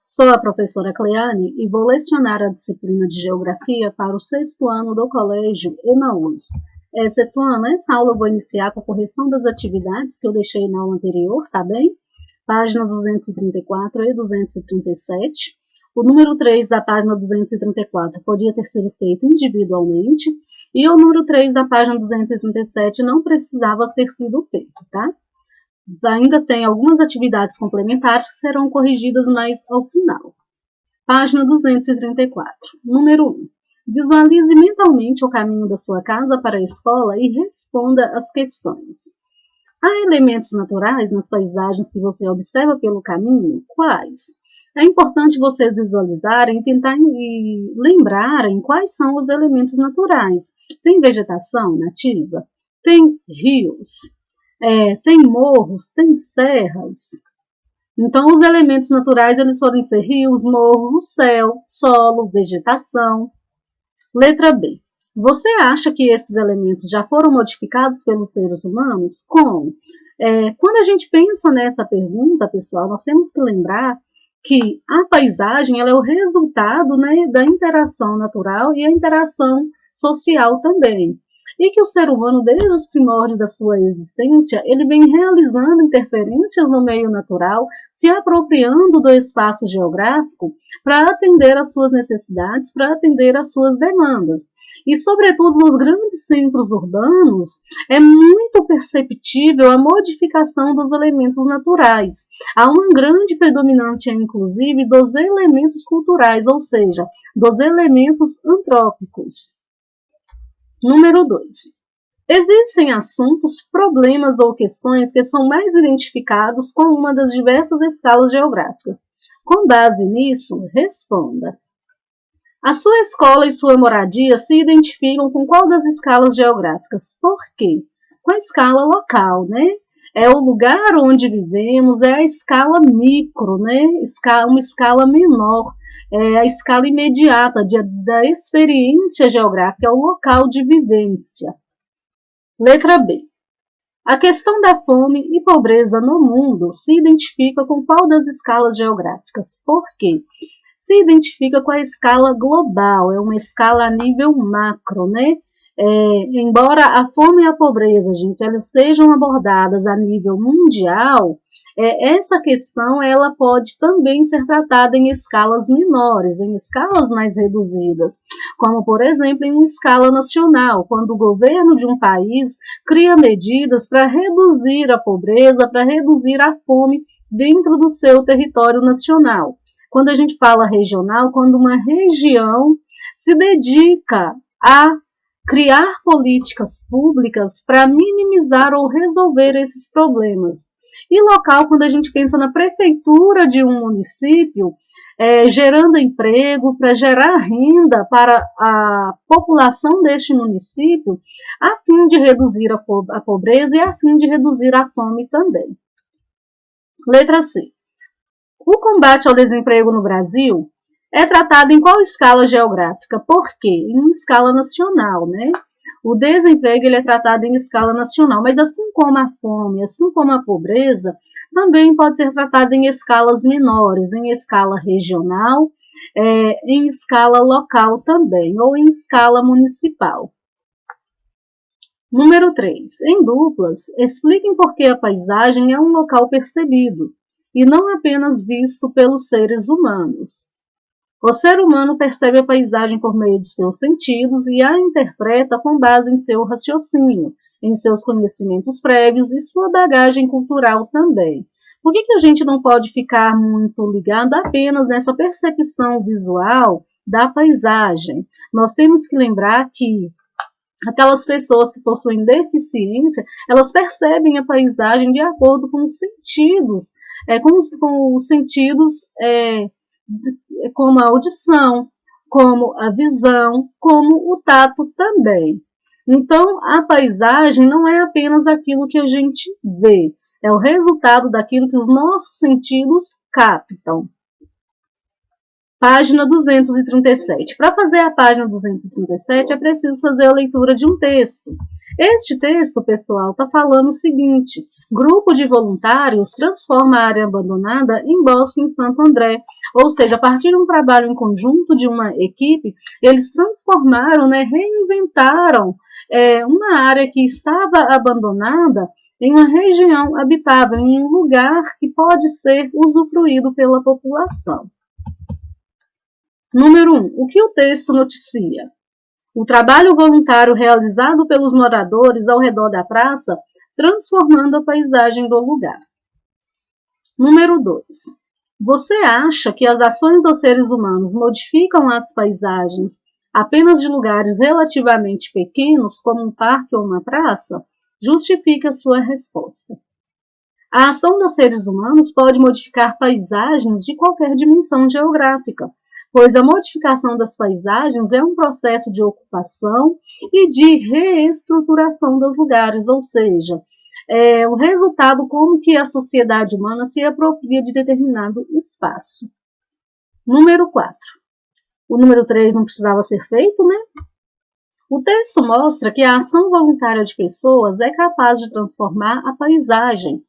Sou a professora Cleane e vou lecionar a disciplina de Geografia para o sexto ano do Colégio Emaús. Sexto ano, essa aula eu vou iniciar com a correção das atividades que eu deixei na aula anterior, tá bem? Páginas 234 e 237. O número 3 da página 234 podia ter sido feito individualmente e o número 3 da página 237 não precisava ter sido feito, tá? Ainda tem algumas atividades complementares que serão corrigidas mais ao final. Página 234. Número 1. Visualize mentalmente o caminho da sua casa para a escola e responda as questões. Há elementos naturais nas paisagens que você observa pelo caminho? Quais? É importante vocês visualizarem e tentarem lembrarem quais são os elementos naturais. Tem vegetação nativa? Tem rios? Tem morros, tem serras. Então, os elementos naturais eles podem ser rios, morros, o céu, solo, vegetação. Letra B. Você acha que esses elementos já foram modificados pelos seres humanos? Como? Quando a gente pensa nessa pergunta, pessoal, nós temos que lembrar que a paisagem ela é o resultado, né, da interação natural e a interação social também. E que o ser humano, desde os primórdios da sua existência, ele vem realizando interferências no meio natural, se apropriando do espaço geográfico para atender às suas necessidades, para atender às suas demandas. E, sobretudo, nos grandes centros urbanos, é muito perceptível a modificação dos elementos naturais. Há uma grande predominância, inclusive, dos elementos culturais, ou seja, dos elementos antrópicos. Número 2. Existem assuntos, problemas ou questões que são mais identificados com uma das diversas escalas geográficas. Com base nisso, responda. A sua escola e sua moradia se identificam com qual das escalas geográficas? Por quê? Com a escala local, né? É o lugar onde vivemos, é a escala micro, né? Uma escala menor. A escala imediata da experiência geográfica, é o local de vivência. Letra B. A questão da fome e pobreza no mundo se identifica com qual das escalas geográficas? Por quê? Se identifica com a escala global, é uma escala a nível macro, né? Embora a fome e a pobreza, gente, elas sejam abordadas a nível mundial, essa questão ela pode também ser tratada em escalas menores, em escalas mais reduzidas, como, por exemplo, em uma escala nacional, quando o governo de um país cria medidas para reduzir a pobreza, para reduzir a fome dentro do seu território nacional. Quando a gente fala regional, quando uma região se dedica a criar políticas públicas para minimizar ou resolver esses problemas. E local, quando a gente pensa na prefeitura de um município, gerando emprego, para gerar renda para a população deste município, a fim de reduzir a pobreza e a fim de reduzir a fome também. Letra C. O combate ao desemprego no Brasil é tratado em qual escala geográfica? Por quê? Em uma escala nacional, né? O desemprego ele é tratado em escala nacional, mas assim como a fome, assim como a pobreza, também pode ser tratado em escalas menores, em escala regional, em escala local também, ou em escala municipal. Número 3. Em duplas, expliquem por que a paisagem é um local percebido, e não apenas visto pelos seres humanos. O ser humano percebe a paisagem por meio de seus sentidos e a interpreta com base em seu raciocínio, em seus conhecimentos prévios e sua bagagem cultural também. Por que a gente não pode ficar muito ligado apenas nessa percepção visual da paisagem? Nós temos que lembrar que aquelas pessoas que possuem deficiência, elas percebem a paisagem de acordo com os sentidos, com os sentidos como a audição, como a visão, como o tato também. Então, a paisagem não é apenas aquilo que a gente vê, é o resultado daquilo que os nossos sentidos captam. Página 237. Para fazer a página 237 é preciso fazer a leitura de um texto. Este texto, pessoal, está falando o seguinte: grupo de voluntários transforma a área abandonada em bosque em Santo André. Ou seja, a partir de um trabalho em conjunto de uma equipe, eles transformaram, reinventaram uma área que estava abandonada em uma região habitável, em um lugar que pode ser usufruído pela população. Número 1. O que o texto noticia? O trabalho voluntário realizado pelos moradores ao redor da praça, transformando a paisagem do lugar. Número 2. Você acha que as ações dos seres humanos modificam as paisagens apenas de lugares relativamente pequenos, como um parque ou uma praça? Justifique a sua resposta. A ação dos seres humanos pode modificar paisagens de qualquer dimensão geográfica, pois a modificação das paisagens é um processo de ocupação e de reestruturação dos lugares, ou seja, o resultado como que a sociedade humana se apropria de determinado espaço. Número 4. O número 3 não precisava ser feito, né? O texto mostra que a ação voluntária de pessoas é capaz de transformar a paisagem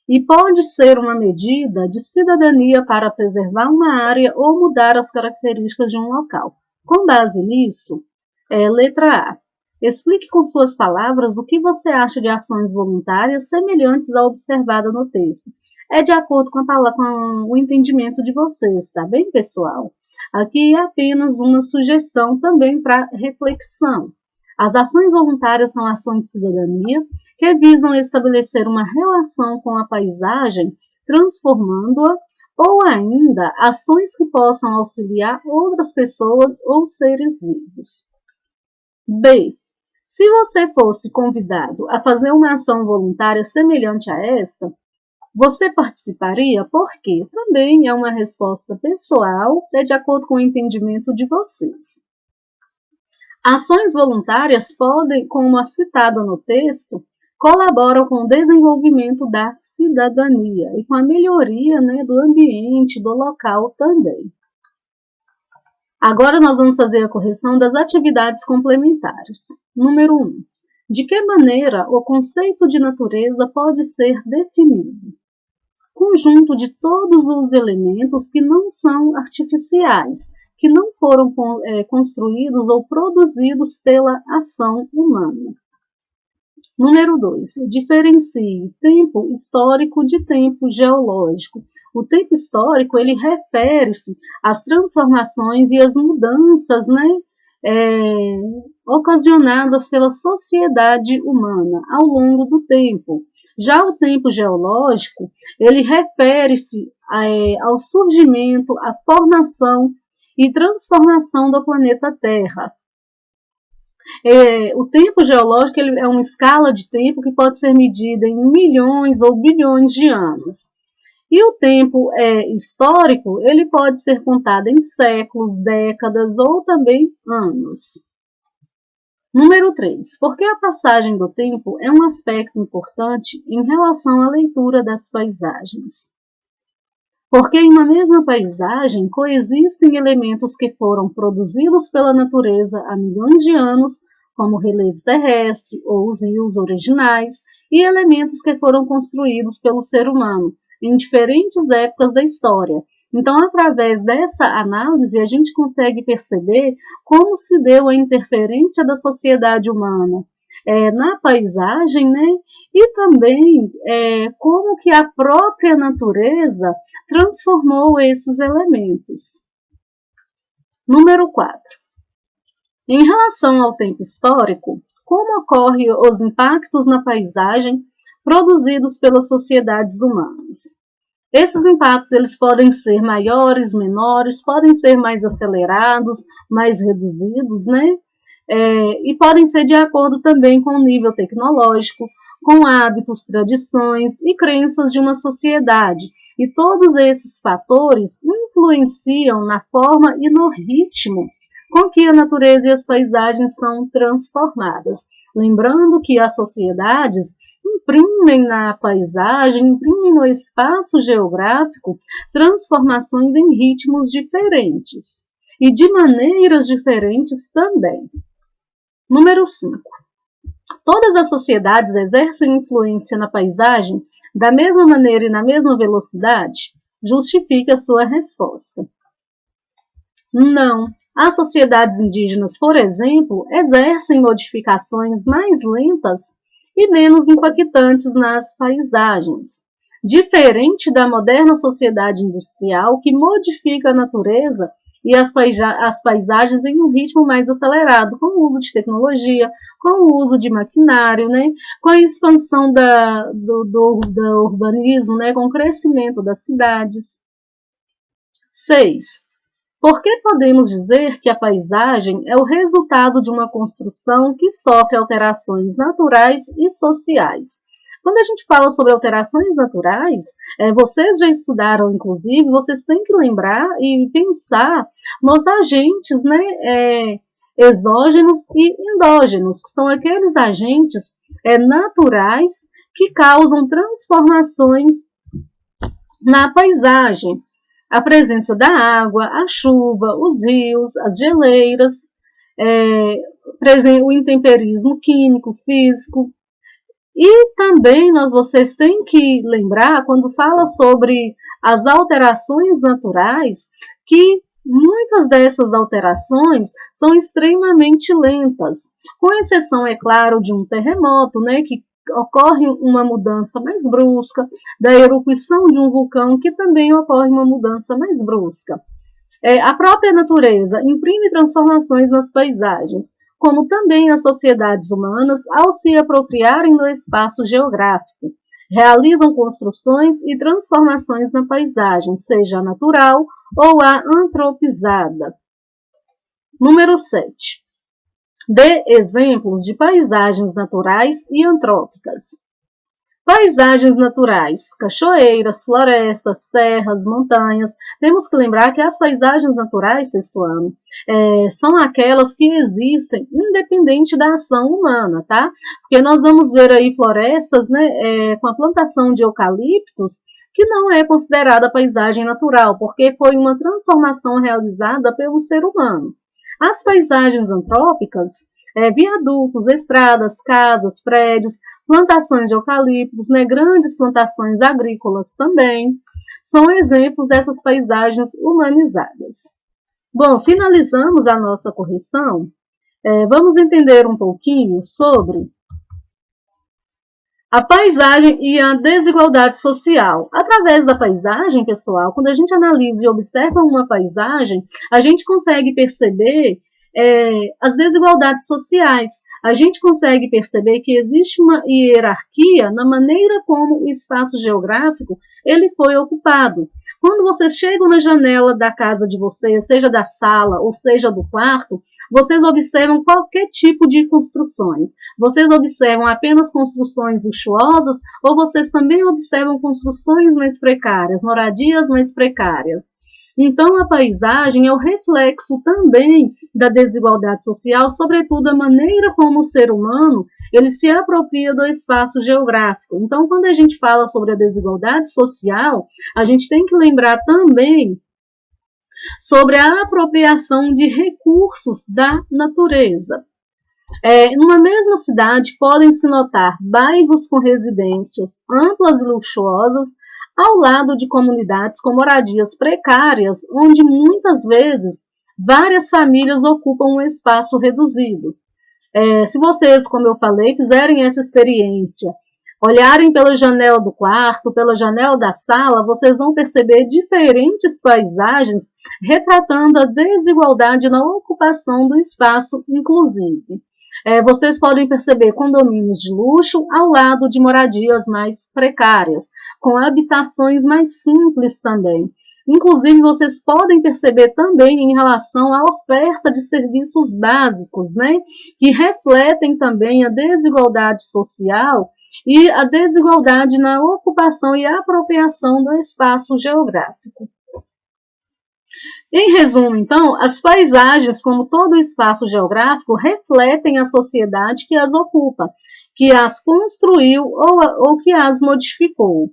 e pode ser uma medida de cidadania para preservar uma área ou mudar as características de um local. Com base nisso, letra A. Explique com suas palavras o que você acha de ações voluntárias semelhantes à observada no texto. É de acordo com o entendimento de vocês, tá bem, pessoal? Aqui é apenas uma sugestão também para reflexão. As ações voluntárias são ações de cidadania que visam estabelecer uma relação com a paisagem, transformando-a, ou ainda ações que possam auxiliar outras pessoas ou seres vivos. B. Se você fosse convidado a fazer uma ação voluntária semelhante a esta, você participaria? Por quê? Também é uma resposta pessoal, de acordo com o entendimento de vocês. Ações voluntárias podem, como citado no texto, colaboram com o desenvolvimento da cidadania e com a melhoria do ambiente, do local também. Agora nós vamos fazer a correção das atividades complementares. Número 1. De que maneira o conceito de natureza pode ser definido? Conjunto de todos os elementos que não são artificiais, que não foram construídos ou produzidos pela ação humana. Número 2. Diferencie tempo histórico de tempo geológico. O tempo histórico ele refere-se às transformações e às mudanças ocasionadas pela sociedade humana ao longo do tempo. Já o tempo geológico ele refere-se ao surgimento, à formação e transformação do planeta Terra. O tempo geológico ele é uma escala de tempo que pode ser medida em milhões ou bilhões de anos. E o tempo histórico ele pode ser contado em séculos, décadas ou também anos. Número 3. Por que a passagem do tempo é um aspecto importante em relação à leitura das paisagens? Porque em uma mesma paisagem coexistem elementos que foram produzidos pela natureza há milhões de anos, como o relevo terrestre ou os rios originais, e elementos que foram construídos pelo ser humano em diferentes épocas da história. Então, através dessa análise, a gente consegue perceber como se deu a interferência da sociedade humana na paisagem, e também como que a própria natureza transformou esses elementos. Número 4. Em relação ao tempo histórico, como ocorrem os impactos na paisagem produzidos pelas sociedades humanas? Esses impactos eles podem ser maiores, menores, podem ser mais acelerados, mais reduzidos, e podem ser de acordo também com o nível tecnológico, com hábitos, tradições e crenças de uma sociedade. E todos esses fatores influenciam na forma e no ritmo com que a natureza e as paisagens são transformadas. Lembrando que as sociedades imprimem na paisagem, imprimem no espaço geográfico transformações em ritmos diferentes e de maneiras diferentes também. Número 5. Todas as sociedades exercem influência na paisagem da mesma maneira e na mesma velocidade? Justifique a sua resposta. Não. As sociedades indígenas, por exemplo, exercem modificações mais lentas e menos impactantes nas paisagens, diferente da moderna sociedade industrial que modifica a natureza e as paisagens em um ritmo mais acelerado, com o uso de tecnologia, com o uso de maquinário, né, com a expansão do urbanismo, né, com o crescimento das cidades. 6. Por que podemos dizer que a paisagem é o resultado de uma construção que sofre alterações naturais e sociais? Quando a gente fala sobre alterações naturais, vocês já estudaram, inclusive, vocês têm que lembrar e pensar nos agentes, né, exógenos e endógenos, que são aqueles agentes naturais que causam transformações na paisagem. A presença da água, a chuva, os rios, as geleiras, o intemperismo químico, físico. E também vocês têm que lembrar, quando fala sobre as alterações naturais, que muitas dessas alterações são extremamente lentas, com exceção, é claro, de um terremoto, né, que ocorre uma mudança mais brusca, da erupção de um vulcão, que também ocorre uma mudança mais brusca. A própria natureza imprime transformações nas paisagens, como também as sociedades humanas, ao se apropriarem do espaço geográfico, realizam construções e transformações na paisagem, seja a natural ou a antropizada. Número 7. Dê exemplos de paisagens naturais e antrópicas. Paisagens naturais, cachoeiras, florestas, serras, montanhas. Temos que lembrar que as paisagens naturais, sexto ano, são aquelas que existem independente da ação humana, tá? Porque nós vamos ver aí florestas, né, com a plantação de eucaliptos, que não é considerada paisagem natural, porque foi uma transformação realizada pelo ser humano. As paisagens antrópicas, viadutos, estradas, casas, prédios, plantações de eucaliptos, né, grandes plantações agrícolas também, são exemplos dessas paisagens humanizadas. Bom, finalizamos a nossa correção. Vamos entender um pouquinho sobre a paisagem e a desigualdade social. Através da paisagem, pessoal, quando a gente analisa e observa uma paisagem, a gente consegue perceber as desigualdades sociais. A gente consegue perceber que existe uma hierarquia na maneira como o espaço geográfico ele foi ocupado. Quando vocês chegam na janela da casa de vocês, seja da sala ou seja do quarto, vocês observam qualquer tipo de construções. Vocês observam apenas construções luxuosas ou vocês também observam construções mais precárias, moradias mais precárias. Então, a paisagem é o reflexo também da desigualdade social, sobretudo a maneira como o ser humano ele se apropria do espaço geográfico. Então, quando a gente fala sobre a desigualdade social, a gente tem que lembrar também sobre a apropriação de recursos da natureza. Numa mesma cidade, podem-se notar bairros com residências amplas e luxuosas, ao lado de comunidades com moradias precárias, onde muitas vezes várias famílias ocupam um espaço reduzido. Se vocês, como eu falei, fizerem essa experiência, olharem pela janela do quarto, pela janela da sala, vocês vão perceber diferentes paisagens retratando a desigualdade na ocupação do espaço, inclusive. Vocês podem perceber condomínios de luxo ao lado de moradias mais precárias, com habitações mais simples também. Inclusive, vocês podem perceber também em relação à oferta de serviços básicos, né, que refletem também a desigualdade social e a desigualdade na ocupação e apropriação do espaço geográfico. Em resumo, então, as paisagens, como todo o espaço geográfico, refletem a sociedade que as ocupa que as construiu ou que as modificou.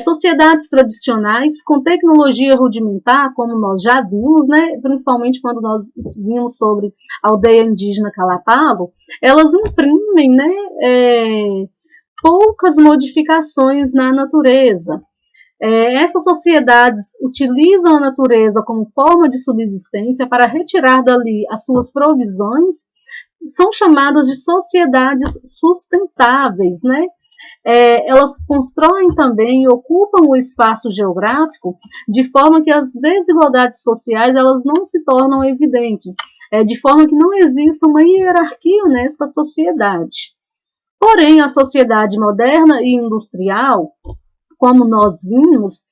Sociedades tradicionais com tecnologia rudimentar, como nós já vimos, né, principalmente quando nós vimos sobre a aldeia indígena Calapalo, elas imprimem, né, poucas modificações na natureza. Essas sociedades utilizam a natureza como forma de subsistência para retirar dali as suas provisões, são chamadas de sociedades sustentáveis, né? Elas constroem também e ocupam o espaço geográfico de forma que as desigualdades sociais elas não se tornam evidentes, de forma que não exista uma hierarquia nesta sociedade. Porém, a sociedade moderna e industrial, como nós vimos,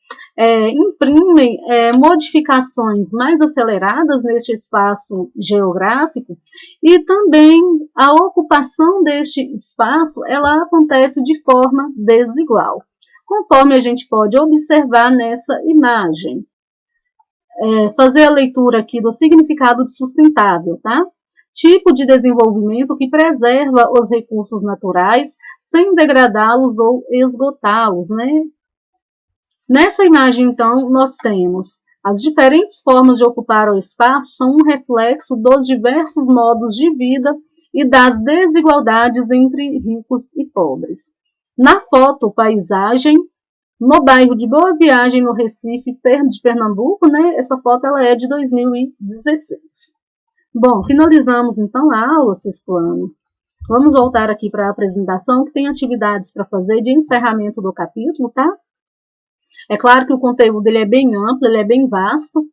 imprimem modificações mais aceleradas neste espaço geográfico e também a ocupação deste espaço ela acontece de forma desigual, conforme a gente pode observar nessa imagem. Fazer a leitura aqui do significado de sustentável, tá? Tipo de desenvolvimento que preserva os recursos naturais sem degradá-los ou esgotá-los, né? Nessa imagem, então, nós temos as diferentes formas de ocupar o espaço são um reflexo dos diversos modos de vida e das desigualdades entre ricos e pobres. Na foto, paisagem, no bairro de Boa Viagem, no Recife, de Pernambuco, né? Essa foto ela é de 2016. Bom, finalizamos então a aula, sexto ano. Vamos voltar aqui para a apresentação, que tem atividades para fazer de encerramento do capítulo, tá? É claro que o conteúdo ele é bem amplo, ele é bem vasto.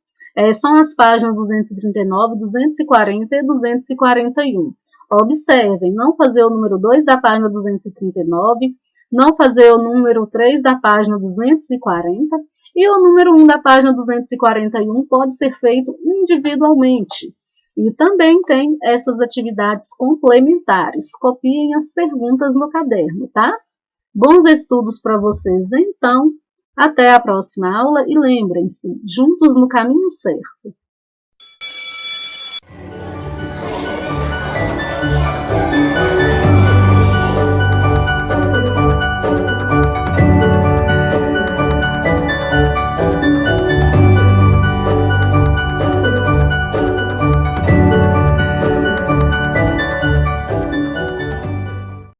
São as páginas 239, 240 e 241. Observem, não fazer o número 2 da página 239, não fazer o número 3 da página 240 e o número 1 da página 241 pode ser feito individualmente. E também tem essas atividades complementares. Copiem as perguntas no caderno, tá? Bons estudos para vocês, então. Até a próxima aula e lembrem-se, juntos no caminho certo.